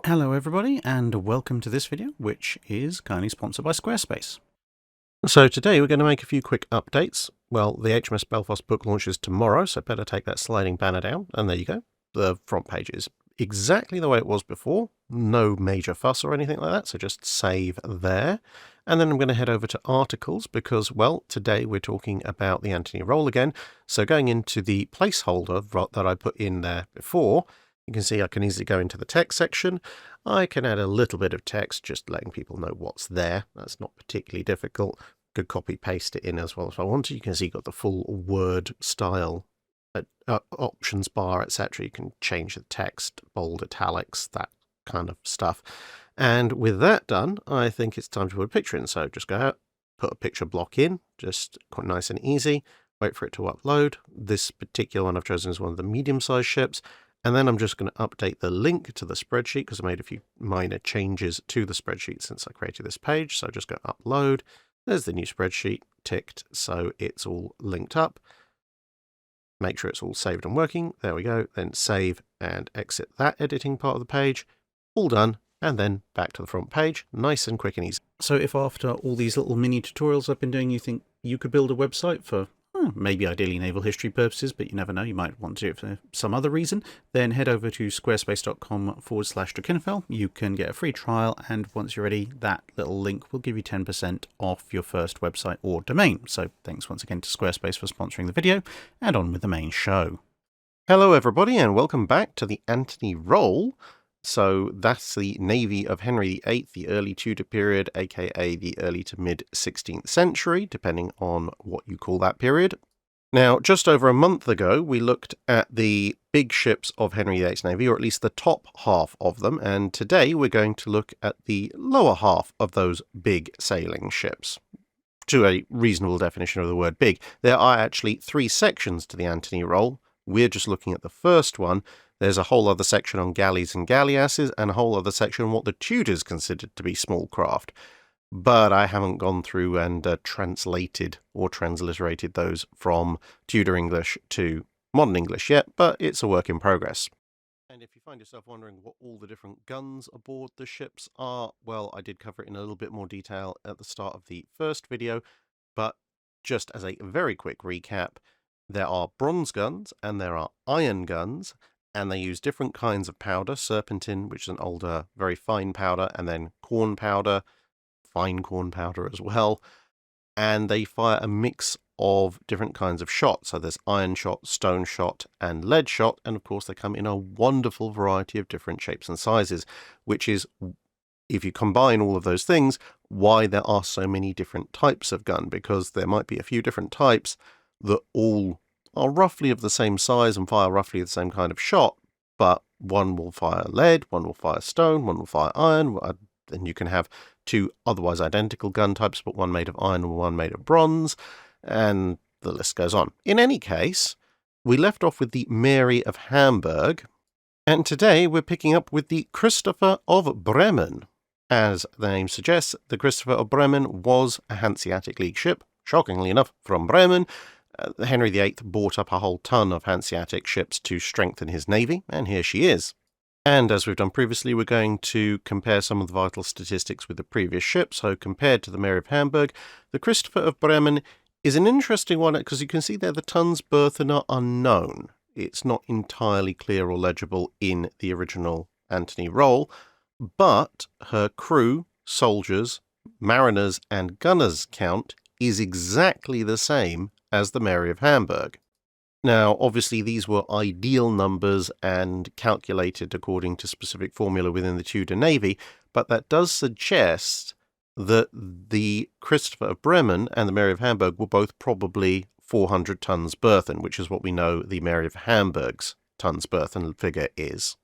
Hello everybody and welcome to this video, which is kindly sponsored by Squarespace. So today we're going to make a few quick updates. Well, the HMS Belfast book launches tomorrow, so better take that sliding banner down, and there you go. The front page is exactly the way it was before, no major fuss or anything like that, so just save there. And then I'm going to head over to articles because, well, today we're talking about the Anthony Roll again. So going into the placeholder that I put in there before, you can see I can easily go into the text section. I can add a little bit of text, just letting people know what's there. That's not particularly difficult. Could copy paste it in as well if I want to. You can see you've got the full word style options bar, etc. You can change the text, bold, italics, that kind of stuff. And with that done, I think it's time to put a picture in. So just go out, put a picture block in, just quite nice and easy. Wait for it to upload. This particular one I've chosen is one of the medium-sized ships. And then I'm just going to update the link to the spreadsheet because I made a few minor changes to the spreadsheet since I created this page. So just go upload. There's the new spreadsheet ticked, so it's all linked up. Make sure it's all saved and working. There we go. Then save and exit that editing part of the page. All done. And then back to the front page. Nice and quick and easy. So if after all these little mini tutorials I've been doing, you think you could build a website for maybe ideally naval history purposes, but you never know, you might want to do it for some other reason, then head over to squarespace.com/Drakenfell. You can get a free trial, and once you're ready, that little link will give you 10% off your first website or domain. So thanks once again to Squarespace for sponsoring the video, and on with the main show. Hello everybody, and welcome back to the Anthony Roll. So that's the navy of Henry VIII, the early Tudor period, aka the early to mid 16th century, depending on what you call that period. Now, just over a month ago, we looked at the big ships of Henry VIII's navy, or at least the top half of them, and today we're going to look at the lower half of those big sailing ships. To a reasonable definition of the word big, there are actually 3 sections to the Anthony Roll. We're just looking at the first one. There's a whole other section on galleys and galleasses, and a whole other section on what the Tudors considered to be small craft. But I haven't gone through and translated or transliterated those from Tudor English to modern English yet, but it's a work in progress. And if you find yourself wondering what all the different guns aboard the ships are, well, I did cover it in a little bit more detail at the start of the first video, but just as a very quick recap, there are bronze guns and there are iron guns, and they use different kinds of powder, serpentine, which is an older, very fine powder, and then corn powder, fine corn powder as well. And they fire a mix of different kinds of shot. So there's iron shot, stone shot, and lead shot. And of course, they come in a wonderful variety of different shapes and sizes, which is, if you combine all of those things, why there are so many different types of gun, because there might be a few different types that all are roughly of the same size and fire roughly the same kind of shot, but one will fire lead, one will fire stone, one will fire iron, and you can have 2 otherwise identical gun types, but one made of iron and one made of bronze, and the list goes on. In any case, we left off with the Mary of Hamburg, and today we're picking up with the Christopher of Bremen. As the name suggests, the Christopher of Bremen was a Hanseatic League ship, shockingly enough, from Bremen. Henry VIII bought up a whole ton of Hanseatic ships to strengthen his navy, and here she is. And as we've done previously, we're going to compare some of the vital statistics with the previous ship. So compared to the Mary of Hamburg, the Christopher of Bremen is an interesting one because you can see there the tons burthen are unknown. It's not entirely clear or legible in the original Anthony Roll, but her crew, soldiers, mariners, and gunners count is exactly the same as the Mary of Hamburg. Now, obviously, these were ideal numbers and calculated according to specific formula within the Tudor Navy, but that does suggest that the Christopher of Bremen and the Mary of Hamburg were both probably 400 tons burthen, which is what we know the Mary of Hamburg's tons burthen figure is.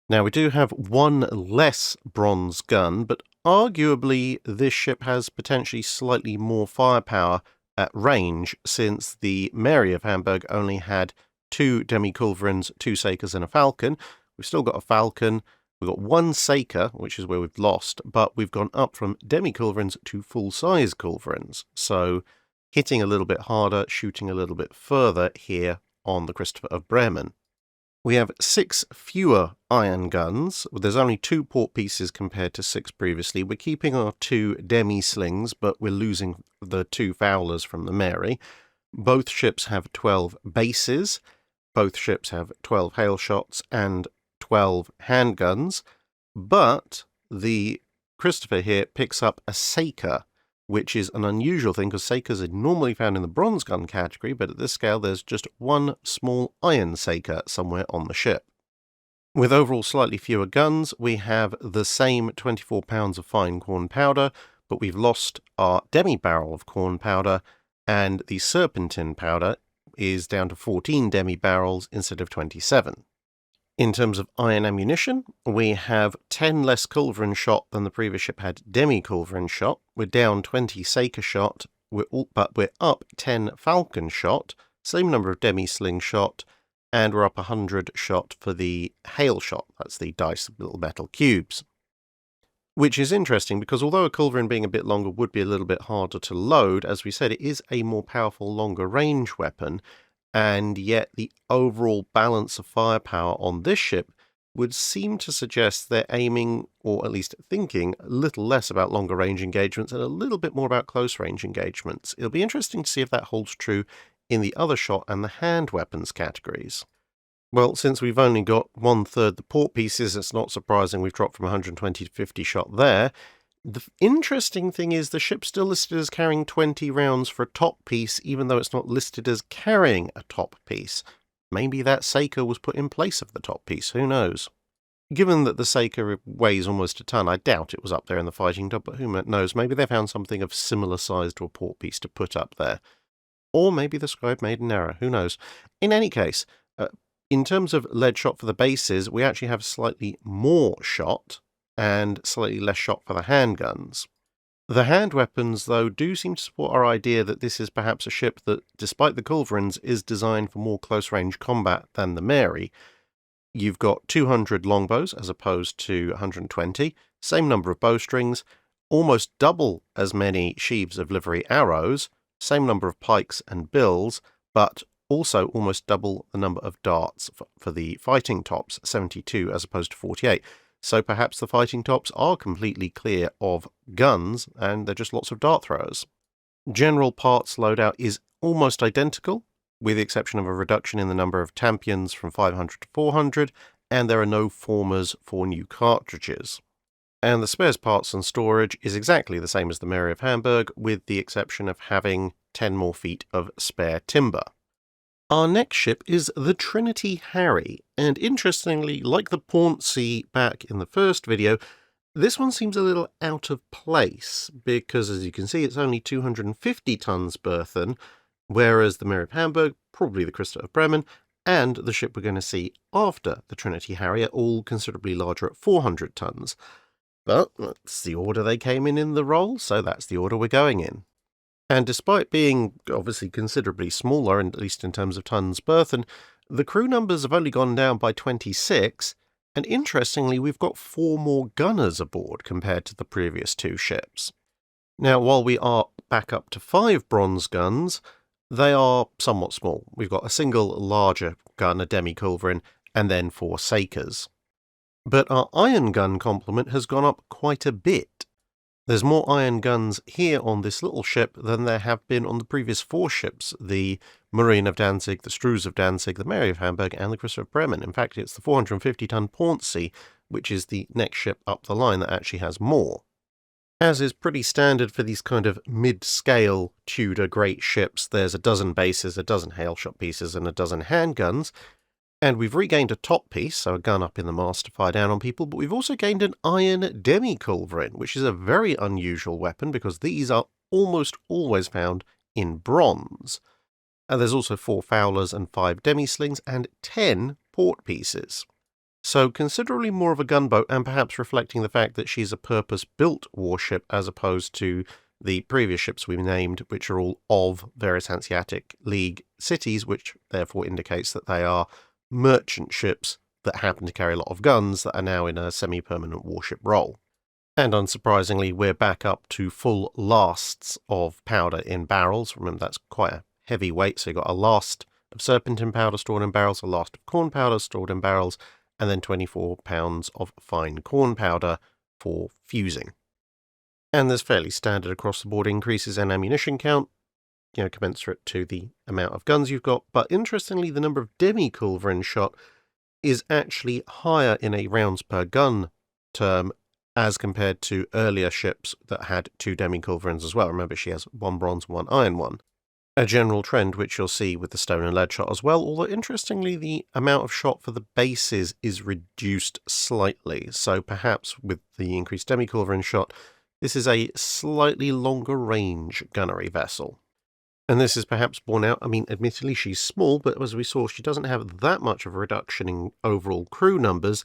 Now, we do have one less bronze gun, but arguably this ship has potentially slightly more firepower at range, since the Mary of Hamburg only had 2 demi-culverins, 2 sakers, and a falcon. We've still got a falcon. We've got 1 saker, which is where we've lost, but we've gone up from demi-culverins to full-size culverins. So hitting a little bit harder, shooting a little bit further here on the Christopher of Bremen. We have 6 fewer iron guns. There's only 2 port pieces compared to 6 previously. We're keeping our 2 demi-slings, but we're losing the 2 Fowlers from the Mary. Both ships have 12 bases. Both ships have 12 hail shots and 12 handguns. But the Christopher here picks up a Saker, which is an unusual thing because Sakers are normally found in the bronze gun category, but at this scale there's just one small iron Saker somewhere on the ship. With overall slightly fewer guns, we have the same 24 pounds of fine corn powder, but we've lost our demi-barrel of corn powder, and the serpentine powder is down to 14 demi-barrels instead of 27. In terms of iron ammunition, we have 10 less culverin shot than the previous ship had demi-culverin shot. We're down 20 Saker shot, but we're up 10 falcon shot, same number of demi-sling shot, and we're up 100 shot for the hail shot. That's the dice little metal cubes. Which is interesting because although a culverin being a bit longer would be a little bit harder to load, as we said, it is a more powerful, longer range weapon, and yet the overall balance of firepower on this ship would seem to suggest they're aiming, or at least thinking, a little less about longer range engagements and a little bit more about close range engagements. It'll be interesting to see if that holds true in the other shot and the hand weapons categories. Well, since we've only got 1/3 the port pieces, it's not surprising we've dropped from 120 to 50 shot there. The interesting thing is the ship's still listed as carrying 20 rounds for a top piece, even though it's not listed as carrying a top piece. Maybe that Saker was put in place of the top piece, who knows? Given that the Saker weighs almost a ton, I doubt it was up there in the fighting top, but who knows? Maybe they found something of similar size to a port piece to put up there. Or maybe the scribe made an error, who knows? In any case, in terms of lead shot for the bases, we actually have slightly more shot and slightly less shot for the handguns. The hand weapons, though, do seem to support our idea that this is perhaps a ship that, despite the culverins, is designed for more close-range combat than the Mary. You've got 200 longbows as opposed to 120, same number of bowstrings, almost double as many sheaves of livery arrows, same number of pikes and bills, but also almost double the number of darts for the fighting tops, 72 as opposed to 48. So perhaps the fighting tops are completely clear of guns, and they're just lots of dart throwers. General parts loadout is almost identical, with the exception of a reduction in the number of tampions from 500 to 400, and there are no formers for new cartridges. And the spares parts and storage is exactly the same as the Mary of Hamburg, with the exception of having 10 more feet of spare timber. Our next ship is the Trinity Harry, and interestingly, like the Pornsea back in the first video, this one seems a little out of place, because as you can see, it's only 250 tons burthen, whereas the Mary of Hamburg, probably the Christa of Bremen, and the ship we're going to see after the Trinity Harry are all considerably larger at 400 tons. But that's the order they came in the roll, so that's the order we're going in. And despite being obviously considerably smaller, at least in terms of tons burthen, the crew numbers have only gone down by 26, and interestingly we've got 4 more gunners aboard compared to the previous 2 ships. Now, while we are back up to 5 bronze guns, they are somewhat small. We've got a single larger gun, a demi-culverin, and then 4 Sakers. But our iron gun complement has gone up quite a bit. There's more iron guns here on this little ship than there have been on the previous 4 ships, the Minion of Danzig, the Struze of Danzig, the Mary of Hamburg, and the Christa of Bremen. In fact, it's the 450-ton Pornsea, which is the next ship up the line that actually has more. As is pretty standard for these kind of mid-scale Tudor great ships, there's a dozen bases, a dozen hail shot pieces, and a dozen handguns. And we've regained a top piece, so a gun up in the mast to fire down on people, but we've also gained an iron demi-culverin, which is a very unusual weapon because these are almost always found in bronze. And there's also 4 Fowlers and 5 demi-slings and 10 port pieces. So considerably more of a gunboat, and perhaps reflecting the fact that she's a purpose-built warship as opposed to the previous ships we named, which are all of various Hanseatic League cities, which therefore indicates that they are merchant ships that happen to carry a lot of guns that are now in a semi-permanent warship role. And unsurprisingly, we're back up to full lasts of powder in barrels. Remember, that's quite a heavy weight, so you've got a last of serpentine powder stored in barrels, a last of corn powder stored in barrels, and then 24 pounds of fine corn powder for fusing. And there's fairly standard across the board increases in ammunition count, commensurate to the amount of guns you've got. But interestingly, the number of demi-culverin shot is actually higher in a rounds per gun term as compared to earlier ships that had 2 demi-culverins as well. Remember, she has 1 bronze, 1 iron one. A general trend which you'll see with the stone and lead shot as well, although interestingly the amount of shot for the bases is reduced slightly. So perhaps with the increased demi-culverin shot, this is a slightly longer range gunnery vessel. And this is perhaps borne out, admittedly she's small, but as we saw, she doesn't have that much of a reduction in overall crew numbers,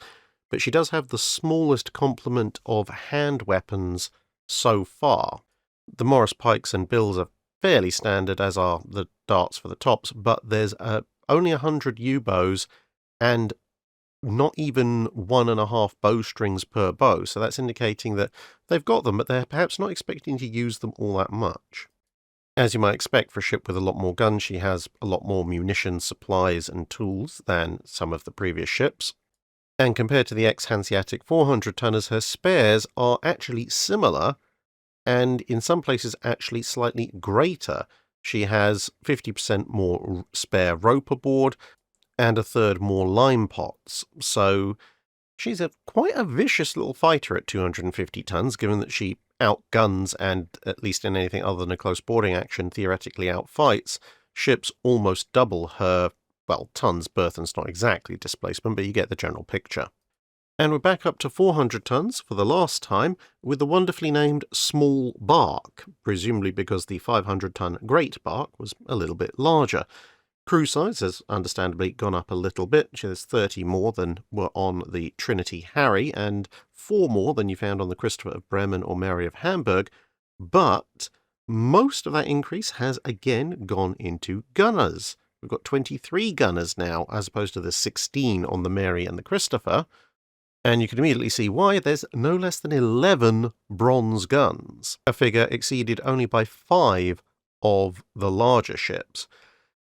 but she does have the smallest complement of hand weapons so far. The Morris pikes and bills are fairly standard, as are the darts for the tops, but there's only 100 U-bows and not even 1.5 bowstrings per bow, so that's indicating that they've got them, but they're perhaps not expecting to use them all that much. As you might expect for a ship with a lot more guns, she has a lot more munitions, supplies and tools than some of the previous ships. And compared to the ex-Hanseatic 400-tonners, her spares are actually similar, and in some places actually slightly greater. She has 50% more spare rope aboard, and 1/3 more lime pots, so she's quite a vicious little fighter at 250 tons, given that she outguns and, at least in anything other than a close boarding action, theoretically outfights ships almost double her, tons. Burthen's not exactly displacement, but you get the general picture. And we're back up to 400 tons for the last time, with the wonderfully named Small Bark, presumably because the 500-ton Great Bark was a little bit larger. Crew size has understandably gone up a little bit. There's 30 more than were on the Trinity Harry, and 4 more than you found on the Christopher of Bremen or Mary of Hamburg, but most of that increase has again gone into gunners. We've got 23 gunners now, as opposed to the 16 on the Mary and the Christopher, and you can immediately see why. There's no less than 11 bronze guns, a figure exceeded only by 5 of the larger ships.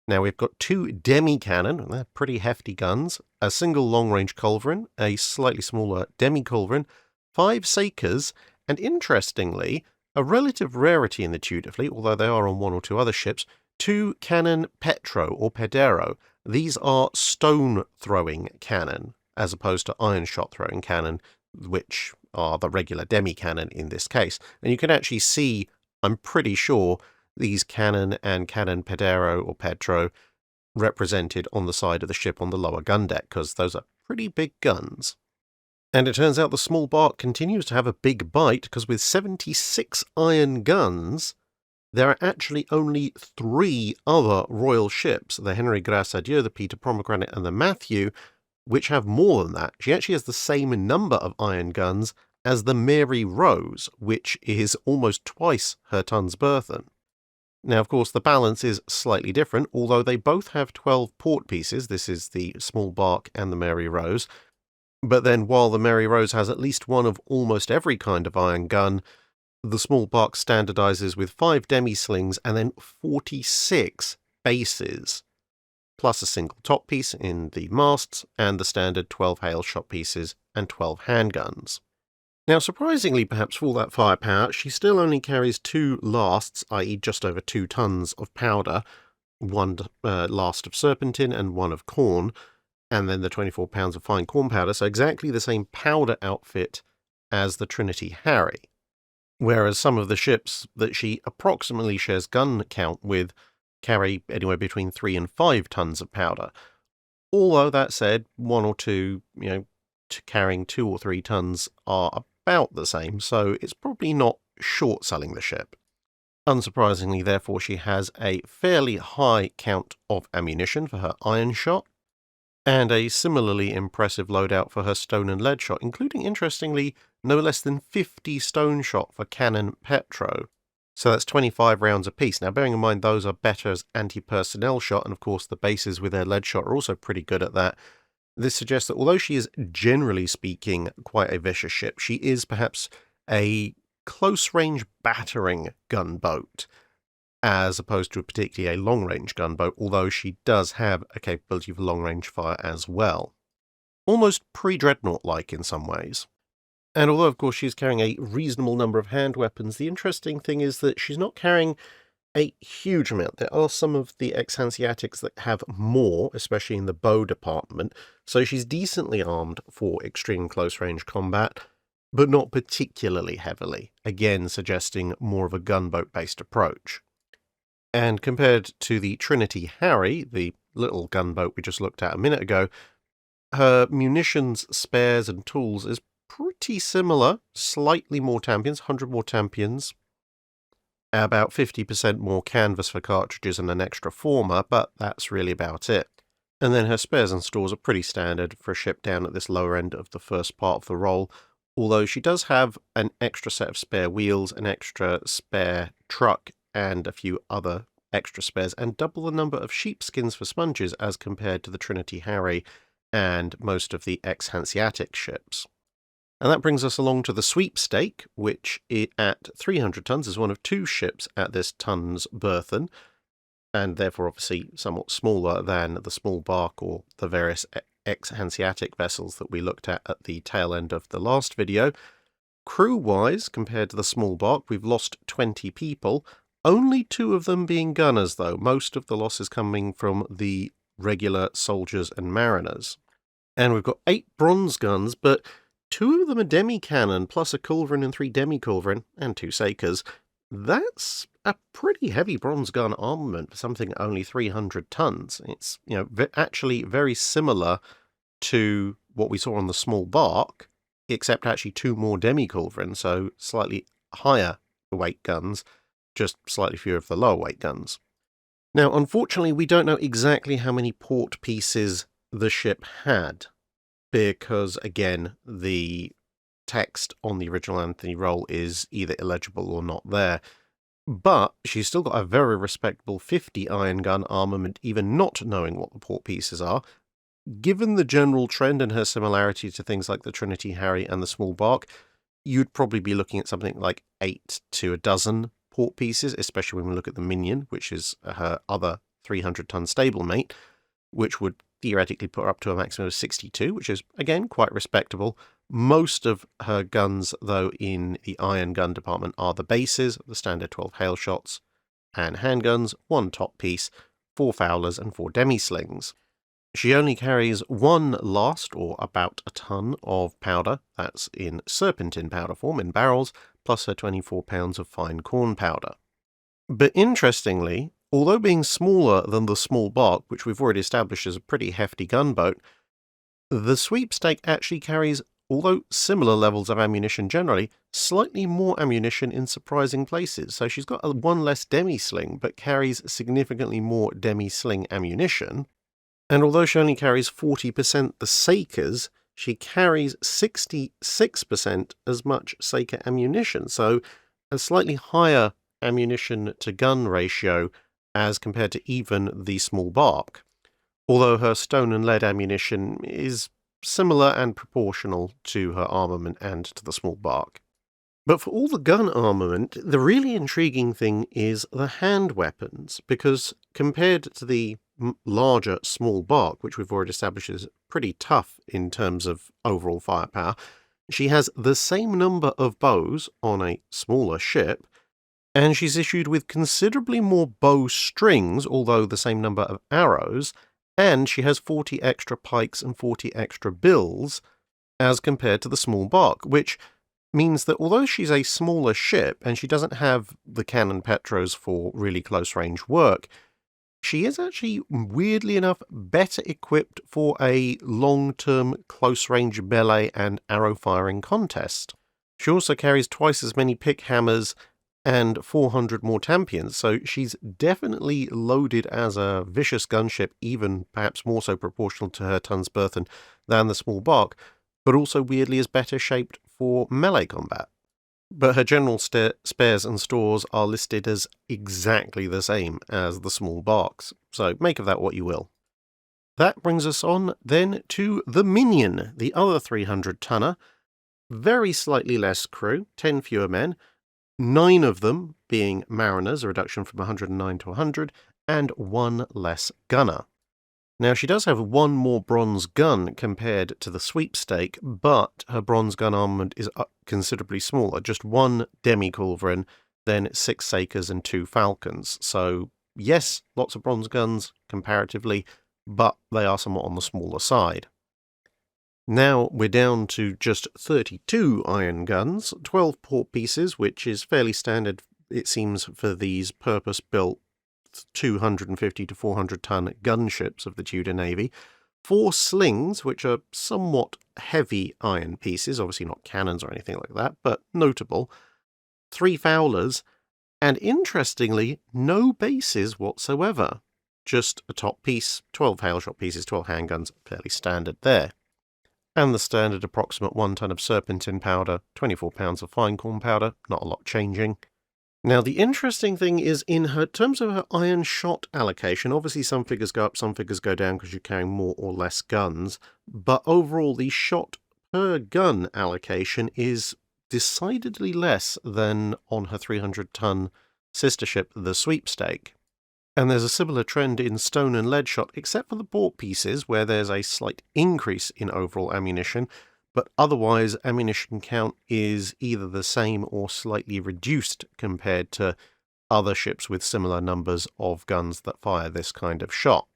Now we've got 2 demi-cannon, and they're pretty hefty guns, a single long-range culverin, a slightly smaller demi-culverin, 5 sakers, and interestingly, a relative rarity in the Tudor fleet, although they are on 1 or 2 other ships, 2 cannon petro or pedero. These are stone-throwing cannon, as opposed to iron shot-throwing cannon, which are the regular demi-cannon in this case. And you can actually see, I'm pretty sure, these cannon and cannon pedero or petro represented on the side of the ship on the lower gun deck, because those are pretty big guns. And it turns out the Small Bark continues to have a big bite, because with 76 iron guns, there are actually only 3 other royal ships, the Henry Grâce à Dieu, the Peter Pomegranate, and the Matthew, which have more than that. She actually has the same number of iron guns as the Mary Rose, which is almost twice her tons burthen. Now, of course, the balance is slightly different, although they both have 12 port pieces. This is the Small Bark and the Mary Rose. But then, while the Mary Rose has at least one of almost every kind of iron gun, the Small Bark standardizes with 5 demi-slings and then 46 bases, plus a single top piece in the masts and the standard 12 hail shot pieces and 12 handguns. Now, surprisingly, perhaps for all that firepower, she still only carries 2 lasts, i.e. just over 2 tons of powder, 1 last of serpentine and 1 of corn, and then the 24 pounds of fine corn powder, so exactly the same powder outfit as the Trinity Harry. Whereas some of the ships that she approximately shares gun count with carry anywhere between 3 and 5 tons of powder. Although, that said, 1 or 2, carrying 2 or 3 tons are about the same, so it's probably not short-selling the ship. Unsurprisingly, therefore, she has a fairly high count of ammunition for her iron shot, and a similarly impressive loadout for her stone and lead shot, including, interestingly, no less than 50 stone shot for cannon petro. So that's 25 rounds apiece. Now, bearing in mind those are better as anti-personnel shot, and of course the bases with their lead shot are also pretty good at that. This suggests that although she is, generally speaking, quite a vicious ship, she is perhaps a close-range battering gunboat. as opposed to a particularly a long-range gunboat, although she does have a capability of long-range fire as well. Almost pre-dreadnought-like in some ways. And although, of course, she's carrying a reasonable number of hand weapons, the interesting thing is that she's not carrying a huge amount. There are some of the ex-Hanseatics that have more, especially in the bow department, so she's decently armed for extreme close-range combat, but not particularly heavily, again suggesting more of a gunboat-based approach. And compared to the Trinity Harry, the little gunboat we just looked at a minute ago, her munitions, spares, and tools is pretty similar. Slightly more tampions, 100 more tampions, about 50% more canvas for cartridges and an extra former, but that's really about it. And then her spares and stores are pretty standard for a ship down at this lower end of the first part of the roll, although she does have an extra set of spare wheels, an extra spare truck, and a few other extra spares, and double the number of sheepskins for sponges as compared to the Trinity Harry and most of the ex-Hanseatic ships. And that brings us along to the Sweepstake, which at 300 tons is one of two ships at this tons burthen, and therefore obviously somewhat smaller than the small bark or the various ex-Hanseatic vessels that we looked at the tail end of the last video. Crew-wise, compared to the small bark, we've lost 20 people, only 2 of them being gunners though, most of the losses coming from the regular soldiers and mariners. And we've got 8 bronze guns, but 2 of them are demi-cannon, plus a culverin and 3 demi-culverin, and 2 sakers. That's a pretty heavy bronze gun armament for something only 300 tons. It's, actually very similar to what we saw on the small bark, except actually 2 more demi-culverin, so slightly higher weight guns, just slightly fewer of the lower weight guns. Now, unfortunately, we don't know exactly how many port pieces the ship had, because, again, the text on the original Anthony roll is either illegible or not there. But she's still got a very respectable 50 iron gun armament, even not knowing what the port pieces are. Given the general trend and her similarity to things like the Trinity Harry and the small bark, you'd probably be looking at something like 8 to a dozen port pieces, especially when we look at the Minion, which is her other 300-ton stablemate, which would theoretically put her up to a maximum of 62, which is, again, quite respectable. Most of her guns, though, in the iron gun department are the bases, the standard 12 hail shots, and handguns, 1 top piece, 4 Fowlers, and 4 demi-slings. She only carries 1 last, or about a ton, of powder. That's in serpentine powder form, in barrels, plus her 24 pounds of fine corn powder. But interestingly, although being smaller than the small bark, which we've already established as a pretty hefty gunboat, the Sweepstake actually carries, although similar levels of ammunition generally, slightly more ammunition in surprising places. So she's got 1 less demi-sling, but carries significantly more demi-sling ammunition. And although she only carries 40% the sakers, she carries 66% as much saker ammunition. So a slightly higher ammunition to gun ratio as compared to even the small bark, although her stone and lead ammunition is similar and proportional to her armament and to the small bark. But for all the gun armament, the really intriguing thing is the hand weapons, because compared to the larger small bark, which we've already established is pretty tough in terms of overall firepower, she has the same number of bows on a smaller ship, and she's issued with considerably more bow strings, although the same number of arrows, and she has 40 extra pikes and 40 extra bills as compared to the small bark, which means that although she's a smaller ship and she doesn't have the cannon petros for really close-range work, she is actually, weirdly enough, better equipped for a long-term close-range melee and arrow-firing contest. She also carries twice as many pick hammers and 400 more tampions, so she's definitely loaded as a vicious gunship, even perhaps more so proportional to her tons burthen than the small bark, but also weirdly is better shaped for melee combat. But her general spares and stores are listed as exactly the same as the small barks, so make of that what you will. That brings us on then to the Minion, the other 300-tonner. Very slightly less crew, 10 fewer men, 9 of them being mariners, a reduction from 109 to 100, and 1 less gunner. Now, she does have 1 more bronze gun compared to the Sweepstake, but her bronze gun armament is considerably smaller, just 1 demi-culverin, then 6 sakers and 2 falcons. So, yes, lots of bronze guns comparatively, but they are somewhat on the smaller side. Now we're down to just 32 iron guns, 12 port pieces, which is fairly standard, it seems, for these purpose-built 250 to 400 ton gunships of the Tudor Navy, 4 slings, which are somewhat heavy iron pieces, obviously not cannons or anything like that, but notable, 3 fowlers, and interestingly, no bases whatsoever. Just a top piece, 12 hailshot pieces, 12 handguns, fairly standard there. And the standard approximate 1 ton of serpentine powder, 24 pounds of fine corn powder, not a lot changing. Now, the interesting thing is in terms of her iron shot allocation, obviously some figures go up, some figures go down because you're carrying more or less guns, but overall the shot per gun allocation is decidedly less than on her 300-ton sister ship, the Sweepstake. And there's a similar trend in stone and lead shot, except for the port pieces, where there's a slight increase in overall ammunition, but otherwise ammunition count is either the same or slightly reduced compared to other ships with similar numbers of guns that fire this kind of shot.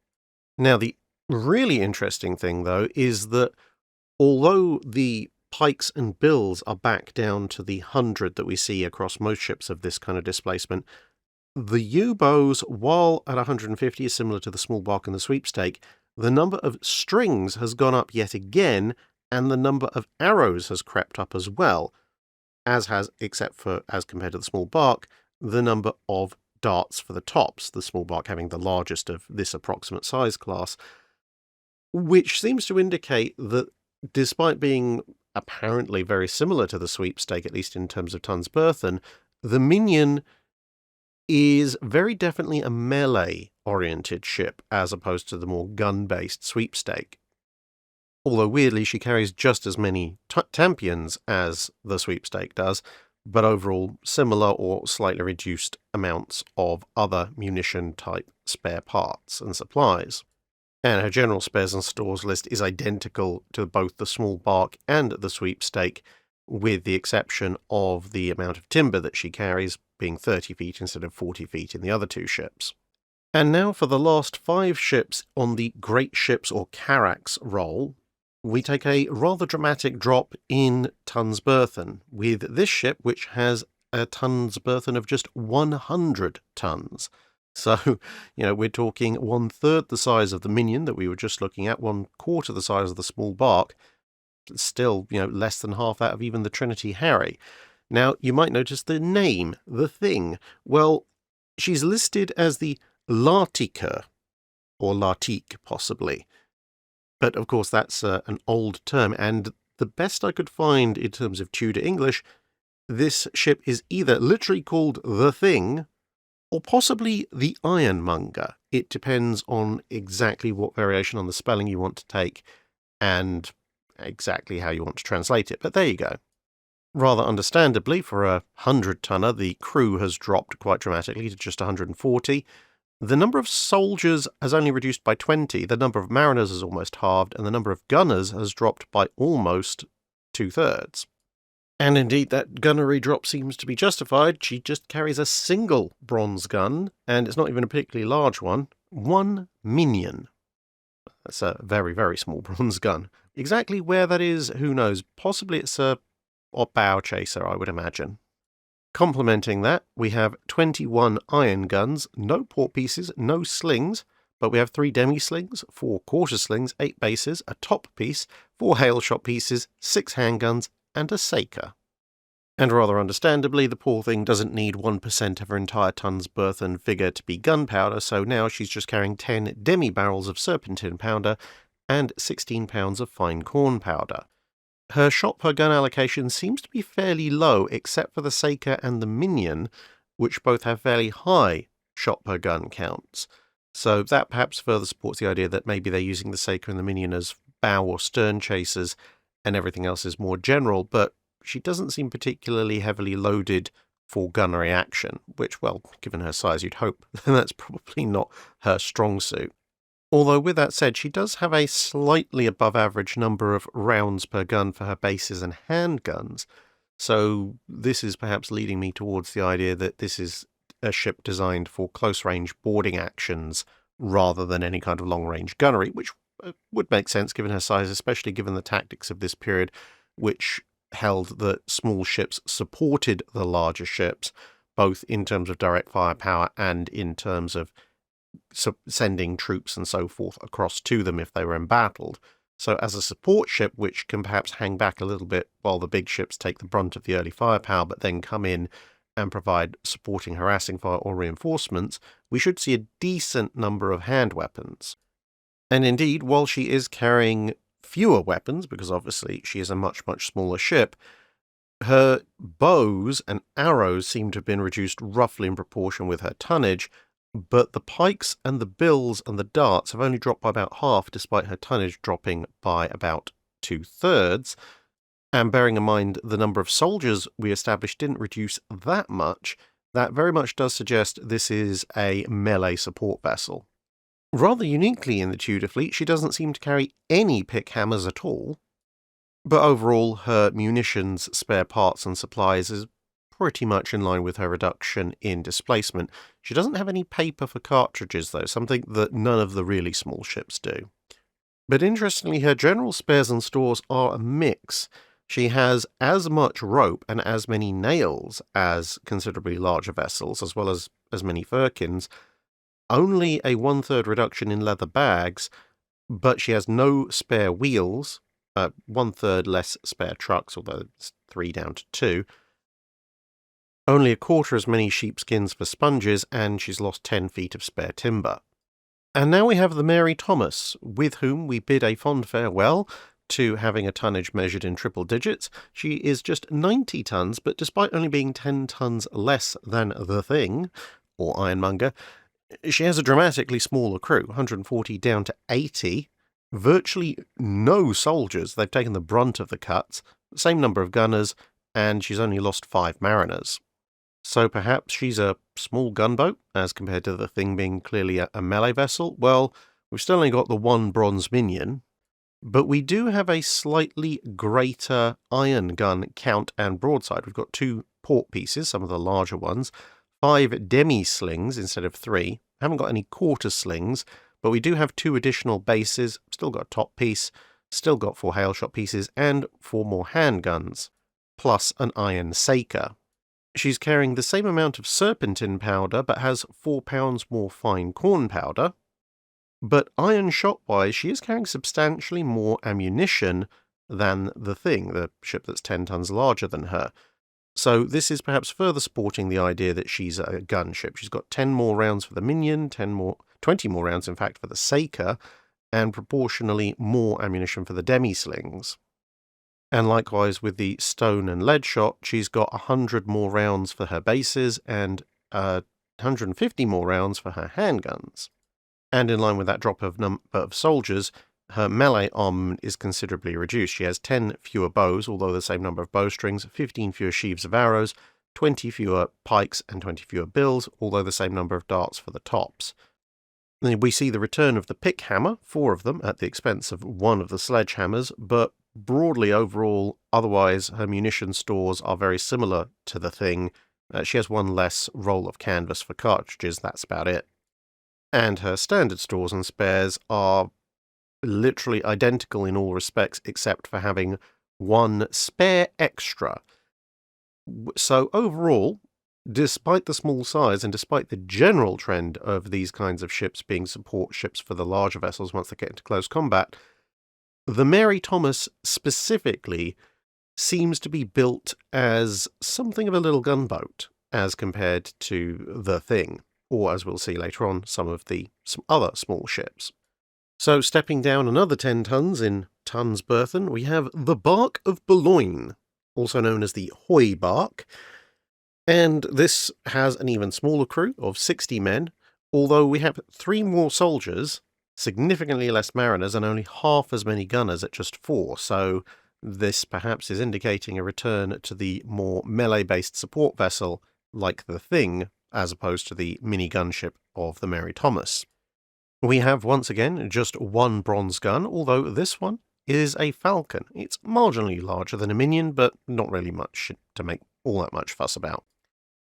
Now, the really interesting thing, though, is that although the pikes and bills are back down to the 100 that we see across most ships of this kind of displacement, the U-bows, while at 150 is similar to the small bark and the Sweepstake, the number of strings has gone up yet again, and the number of arrows has crept up as well, as has, except for, as compared to the small bark, the number of darts for the tops, the small bark having the largest of this approximate size class, which seems to indicate that despite being apparently very similar to the Sweepstake, at least in terms of tons burthen, the Minion is very definitely a melee-oriented ship as opposed to the more gun-based Sweepstake. Although weirdly she carries just as many tampions as the Sweepstake does, but overall similar or slightly reduced amounts of other munition-type spare parts and supplies. And her general spares and stores list is identical to both the small bark and the Sweepstake, with the exception of the amount of timber that she carries being 30 feet instead of 40 feet in the other 2 ships. And now for the last 5 ships on the Great Ships or Carracks roll, we take a rather dramatic drop in tons burthen, with this ship which has a tons burthen of just 100 tons. So, we're talking 1/3 the size of the Minion that we were just looking at, 1/4 the size of the small bark, still, less than half that of even the Trinity Harry. Now, you might notice the name, the thing. Well, she's listed as the Lartiker, or Lartique, possibly. But, of course, that's an old term, and the best I could find in terms of Tudor English, this ship is either literally called the Thing, or possibly the Ironmonger. It depends on exactly what variation on the spelling you want to take, and exactly how you want to translate it. But there you go. Rather understandably, for a 100-tonner, the crew has dropped quite dramatically to just 140. The number of soldiers has only reduced by 20, the number of mariners has almost halved, and the number of gunners has dropped by almost 2/3. And indeed, that gunnery drop seems to be justified. She just carries a single bronze gun, and it's not even a particularly large one. 1 Minion. That's a very, very small bronze gun. Exactly where that is, who knows? Possibly it's a bow chaser, I would imagine. Complementing that, we have 21 iron guns, no port pieces, no slings, but we have 3 demi-slings, 4 quarter slings, 8 bases, a top piece, 4 hailshot pieces, 6 handguns, and a saker. And rather understandably, the poor thing doesn't need 1% of her entire tons burthen figure to be gunpowder, so now she's just carrying 10 demi-barrels of serpentine powder and 16 pounds of fine corn powder. Her shot per gun allocation seems to be fairly low, except for the Saker and the Minion, which both have fairly high shot per gun counts. So that perhaps further supports the idea that maybe they're using the Saker and the Minion as bow or stern chasers, and everything else is more general, but she doesn't seem particularly heavily loaded for gunnery action, which, well, given her size, you'd hope that's probably not her strong suit. Although, with that said, she does have a slightly above average number of rounds per gun for her bases and handguns, so this is perhaps leading me towards the idea that this is a ship designed for close-range boarding actions rather than any kind of long-range gunnery, which would make sense given her size, especially given the tactics of this period, which held that small ships supported the larger ships, both in terms of direct firepower and in terms of sending troops and so forth across to them if they were embattled. So as a support ship, which can perhaps hang back a little bit while the big ships take the brunt of the early firepower, but then come in and provide supporting harassing fire or reinforcements, we should see a decent number of hand weapons. And indeed, while she is carrying fewer weapons, because obviously she is a much, much smaller ship, her bows and arrows seem to have been reduced roughly in proportion with her tonnage, but the pikes and the bills and the darts have only dropped by about half, despite her tonnage dropping by about 2/3. And bearing in mind the number of soldiers we established didn't reduce that much, that very much does suggest this is a melee support vessel. Rather uniquely in the Tudor fleet, she doesn't seem to carry any pick hammers at all, but overall her munitions, spare parts and supplies is pretty much in line with her reduction in displacement. She doesn't have any paper for cartridges though, something that none of the really small ships do. But interestingly, her general spares and stores are a mix. She has as much rope and as many nails as considerably larger vessels, as well as many firkins, only a 1/3 reduction in leather bags, but she has no spare wheels, 1/3 less spare trucks, although it's 3 down to 2, only a quarter as many sheepskins for sponges, and she's lost 10 feet of spare timber. And now we have the Mary Thomas, with whom we bid a fond farewell to having a tonnage measured in triple digits. She is just 90 tons, but despite only being 10 tons less than the Thing, or Ironmonger, she has a dramatically smaller crew, 140 down to 80, virtually no soldiers, they've taken the brunt of the cuts, same number of gunners, and she's only lost 5 mariners. So perhaps she's a small gunboat, as compared to the Thing being clearly a melee vessel. Well, we've still only got the 1 bronze Minion, but we do have a slightly greater iron gun count and broadside. We've got 2 port pieces, some of the larger ones, 5 demi-slings instead of 3. Haven't got any quarter slings, but we do have 2 additional bases, still got a top piece, still got 4 hail shot pieces, and 4 more handguns, plus an iron saker. She's carrying the same amount of serpentine powder, but has 4 pounds more fine corn powder. But iron shot-wise, she is carrying substantially more ammunition than the Thing, the ship that's 10 tons larger than her. So this is perhaps further supporting the idea that she's a gunship. She's got 10 more rounds for the Minion, 20 more rounds, in fact, for the Saker, and proportionally more ammunition for the demi-slings. And likewise with the stone and lead shot, she's got 100 more rounds for her bases and 150 more rounds for her handguns. And in line with that drop of number of soldiers, her melee armament is considerably reduced. She has 10 fewer bows, although the same number of bowstrings, 15 fewer sheaves of arrows, 20 fewer pikes and 20 fewer bills, although the same number of darts for the tops. Then we see the return of the pick hammer, 4 of them, at the expense of 1 of the sledgehammers, but broadly overall, otherwise, her munition stores are very similar to the Thing. She has 1 less roll of canvas for cartridges, that's about it. And her standard stores and spares are literally identical in all respects, except for having 1 spare extra. So overall, despite the small size and despite the general trend of these kinds of ships being support ships for the larger vessels once they get into close combat, the Mary Thomas specifically seems to be built as something of a little gunboat as compared to the Thing, or as we'll see later on, some other small ships. So stepping down another 10 tons in tons burthen, we have the Bark of Bolougne, also known as the Hoy Bark, and this has an even smaller crew of 60 men, although we have 3 more soldiers, significantly less mariners, and only half as many gunners at just 4, so this perhaps is indicating a return to the more melee-based support vessel like the Thing, as opposed to the mini gunship of the Mary Thomas. We have, once again, just one bronze gun, although this one is a Falcon. It's marginally larger than a Minion, but not really much to make all that much fuss about.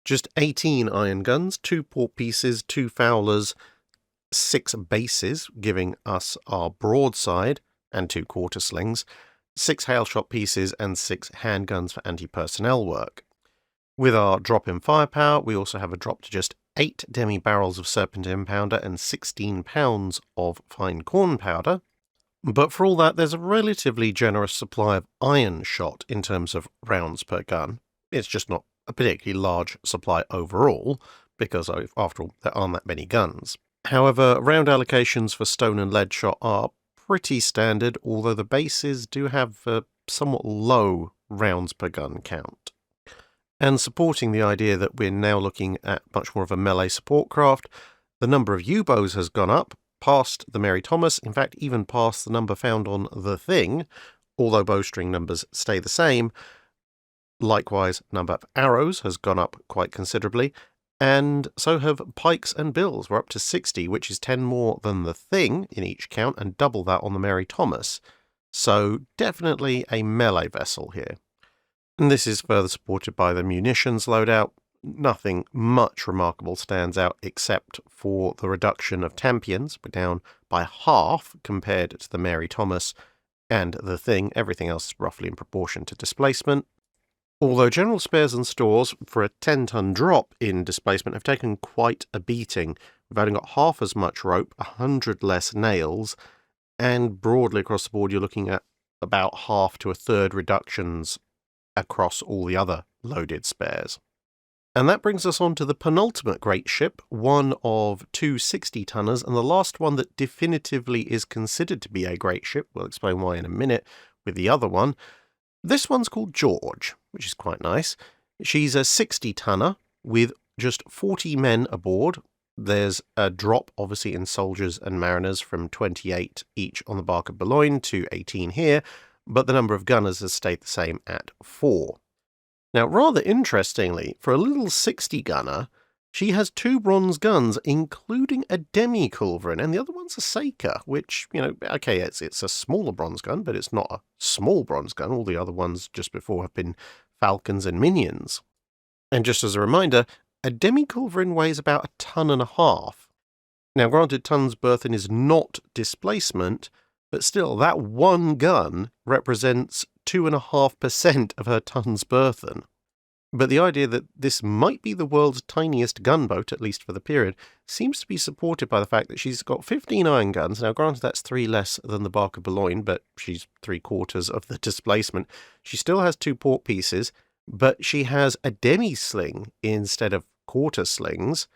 Just 18 iron guns, 2 port pieces, 2 Fowlers, 6 bases, giving us our broadside, and 2 quarter slings, 6 hail shot pieces, and 6 handguns for anti-personnel work. With our drop in firepower, we also have a drop to just 8 demi-barrels of serpentine powder and 16 pounds of fine corn powder. But for all that, there's a relatively generous supply of iron shot in terms of rounds per gun. It's just not a particularly large supply overall, because after all, there aren't that many guns. However, round allocations for stone and lead shot are pretty standard, although the bases do have a somewhat low rounds per gun count. And supporting the idea that we're now looking at much more of a melee support craft, the number of U-bows has gone up, past the Mary Thomas, in fact even past the number found on the Thing, although bowstring numbers stay the same. Likewise, number of arrows has gone up quite considerably, and so have pikes and bills. We're up to 60, which is 10 more than the Thing in each count, and double that on the Mary Thomas. So definitely a melee vessel here. And this is further supported by the munitions loadout. Nothing much remarkable stands out except for the reduction of Tampions. We're down by half compared to the Mary Thomas and the Thing. Everything else is roughly in proportion to displacement. Although general spares and stores for a 10-ton drop in displacement have taken quite a beating. We've only got half as much rope, 100 less nails, and broadly across the board you're looking at about half to a third reductions across all the other loaded spares. And that brings us on to the penultimate great ship, one of 2 60-tonners, and the last one that definitively is considered to be a great ship. We'll explain why in a minute with the other one. This one's called George, which is quite nice. She's a 60-tonner with just 40 men aboard. There's a drop, obviously, in soldiers and mariners from 28 each on the bark of Bolougne to 18 here, but the number of gunners has stayed the same at 4. Now, rather interestingly, for a little 60-gunner, she has 2 bronze guns, including a demi-culverin, and the other one's a Saker, which, okay, it's a smaller bronze gun, but it's not a small bronze gun. All the other ones just before have been Falcons and Minions. And just as a reminder, a demi-culverin weighs about 1.5 tons. Now, granted, tons burthen is not displacement, but still, that one gun represents 2.5% of her tons burthen. But the idea that this might be the world's tiniest gunboat, at least for the period, seems to be supported by the fact that she's got 15 iron guns. Now, granted, that's 3 less than the bark of Bolougne, but she's 3/4 of the displacement. She still has 2 port pieces, but she has a demi-sling instead of quarter slings.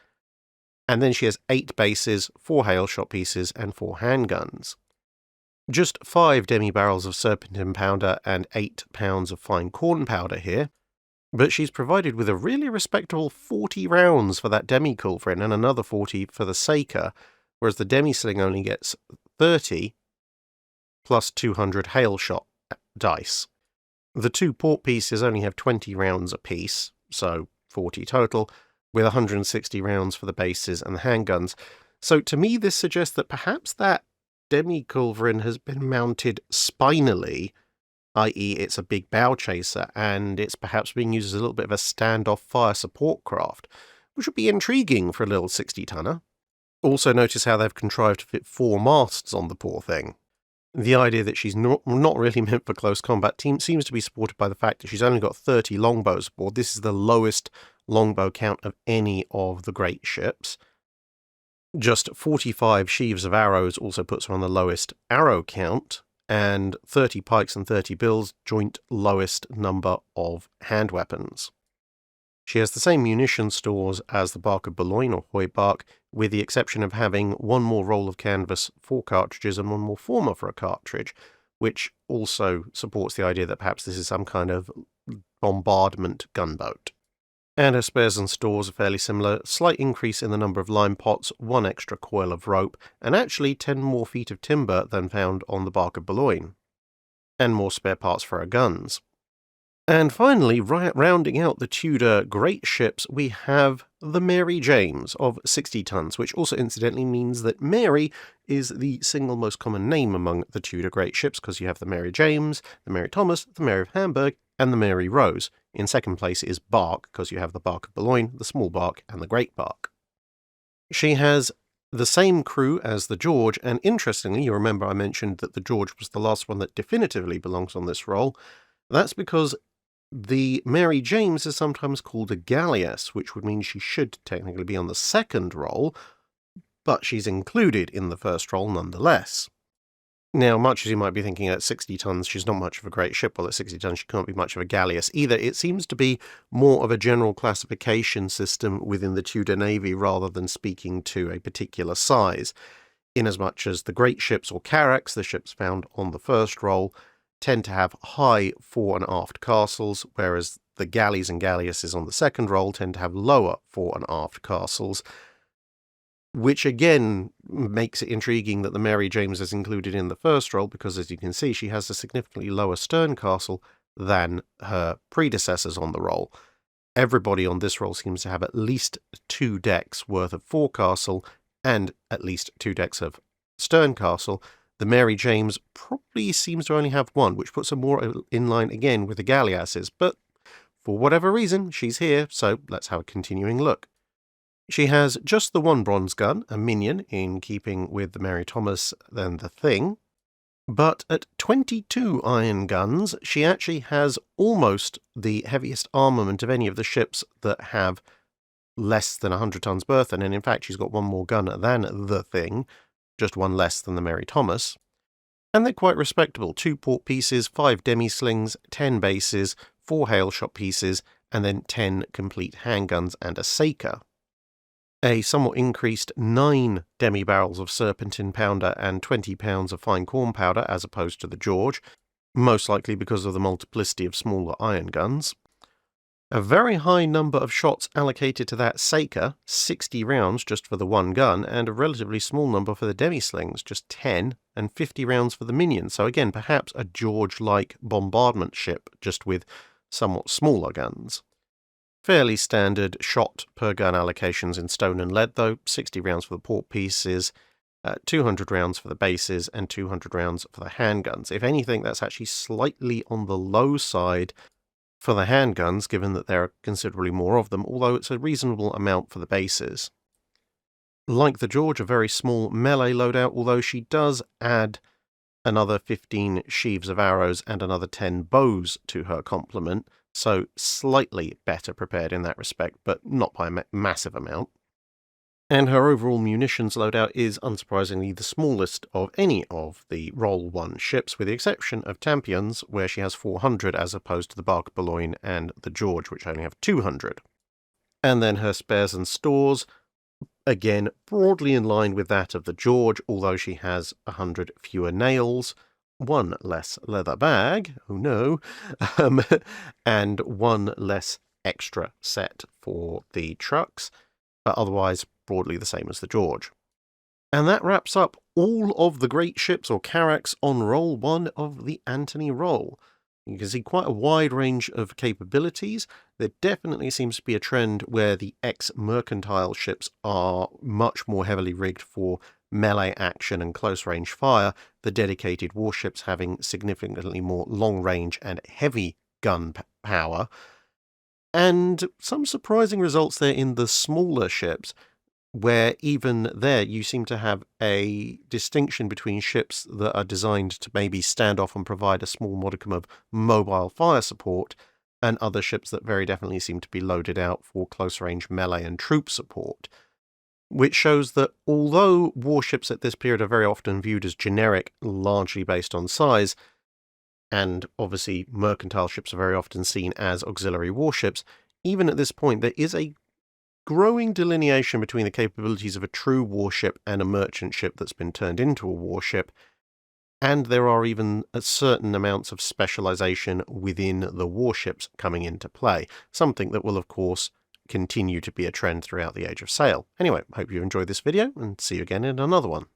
And then she has 8 bases, 4 hail shot pieces, and 4 handguns. Just 5 demi-barrels of serpentine powder and 8 pounds of fine corn powder here, but she's provided with a really respectable 40 rounds for that demi-culverin and another 40 for the Saker, whereas the demi-sling only gets 30 plus 200 hail shot dice. The 2 port pieces only have 20 rounds apiece, so 40 total, with 160 rounds for the bases and the handguns. So to me this suggests that perhaps that demi-culverin has been mounted spinally, i.e. it's a big bow chaser, and it's perhaps being used as a little bit of a standoff fire support craft, which would be intriguing for a little 60-tonner. Also notice how they've contrived to fit 4 masts on the poor thing. The idea that she's not really meant for close combat seems to be supported by the fact that she's only got 30 longbows aboard. This is the lowest longbow count of any of the great ships. Just 45 sheaves of arrows also puts her on the lowest arrow count, and 30 pikes and 30 bills, joint lowest number of hand weapons. She has the same munition stores as the bark of Bolougne or Heubark, with the exception of having 1 more roll of canvas for cartridges and 1 more former for a cartridge, which also supports the idea that perhaps this is some kind of bombardment gunboat. And her spares and stores are fairly similar. Slight increase in the number of lime pots, 1 extra coil of rope, and actually 10 more feet of timber than found on the bark of Bolougne. And more spare parts for her guns. And finally, rounding out the Tudor great ships, we have the Mary James of 60 tons, which also incidentally means that Mary is the single most common name among the Tudor great ships, because you have the Mary James, the Mary Thomas, the Mary of Hamburg, and the Mary Rose. In second place is Bark, because you have the Bark of Boulogne, the Small Bark, and the Great Bark. She has the same crew as the George, and interestingly, you remember I mentioned that the George was the last one that definitively belongs on this roll. That's because the Mary James is sometimes called a galleass, which would mean she should technically be on the second roll, but she's included in the first roll nonetheless. Now, much as you might be thinking at 60 tons, she's not much of a great ship. Well, at 60 tons, she can't be much of a galleass either. It seems to be more of a general classification system within the Tudor Navy rather than speaking to a particular size, inasmuch as the great ships or carracks, the ships found on the first roll, tend to have high fore and aft castles, whereas the galleys and galleasses on the second roll tend to have lower fore and aft castles, which again makes it intriguing that the Mary James is included in the first roll, because as you can see, she has a significantly lower stern castle than her predecessors on the roll. Everybody on this roll seems to have at least 2 decks worth of forecastle and at least 2 decks of stern castle. The Mary James probably seems to only have 1, which puts her more in line again with the galleasses, but for whatever reason, she's here, so let's have a continuing look. She has just the 1 bronze gun, a Minion, in keeping with the Mary Thomas and the Thing, but at 22 iron guns, she actually has almost the heaviest armament of any of the ships that have less than 100 tons burthen, and in fact she's got 1 more gun than the Thing, just 1 less than the Mary Thomas. And they're quite respectable. 2 port pieces, 5 demi-slings, 10 bases, 4 hail shot pieces, and then 10 complete handguns and a saker. A somewhat increased 9 demi-barrels of serpentine powder and 20 pounds of fine corn powder as opposed to the George, most likely because of the multiplicity of smaller iron guns. A very high number of shots allocated to that saker, 60 rounds just for the 1 gun, and a relatively small number for the demi-slings, just 10, and 50 rounds for the Minion. So again, perhaps a George-like bombardment ship, just with somewhat smaller guns. Fairly standard shot per gun allocations in stone and lead, though, 60 rounds for the port pieces, 200 rounds for the bases, and 200 rounds for the handguns. If anything, that's actually slightly on the low side for the handguns, given that there are considerably more of them, although it's a reasonable amount for the bases. Like the George, a very small melee loadout, although she does add another 15 sheaves of arrows and another 10 bows to her complement, so slightly better prepared in that respect, but not by a massive amount. And her overall munitions loadout is unsurprisingly the smallest of any of the Roll 1 ships, with the exception of Tampion's, where she has 400 as opposed to the Bark Boulogne and the George, which only have 200. And then her spares and stores, again, broadly in line with that of the George, although she has 100 fewer nails, 1 less leather bag, oh no, and 1 less extra set for the trucks, but otherwise broadly the same as the George. And that wraps up all of the great ships or carracks on Roll 1 of the Antony Roll. You can see quite a wide range of capabilities. There definitely seems to be a trend where the ex-mercantile ships are much more heavily rigged for melee action and close-range fire, the dedicated warships having significantly more long-range and heavy gun power. And some surprising results there in the smaller ships, where even there you seem to have a distinction between ships that are designed to maybe stand off and provide a small modicum of mobile fire support, and other ships that very definitely seem to be loaded out for close-range melee and troop support, which shows that although warships at this period are very often viewed as generic, largely based on size, and obviously mercantile ships are very often seen as auxiliary warships, even at this point there is a growing delineation between the capabilities of a true warship and a merchant ship that's been turned into a warship, and there are even certain amounts of specialization within the warships coming into play, something that will of course continue to be a trend throughout the Age of Sail. Anyway, hope you enjoyed this video, and see you again in another one.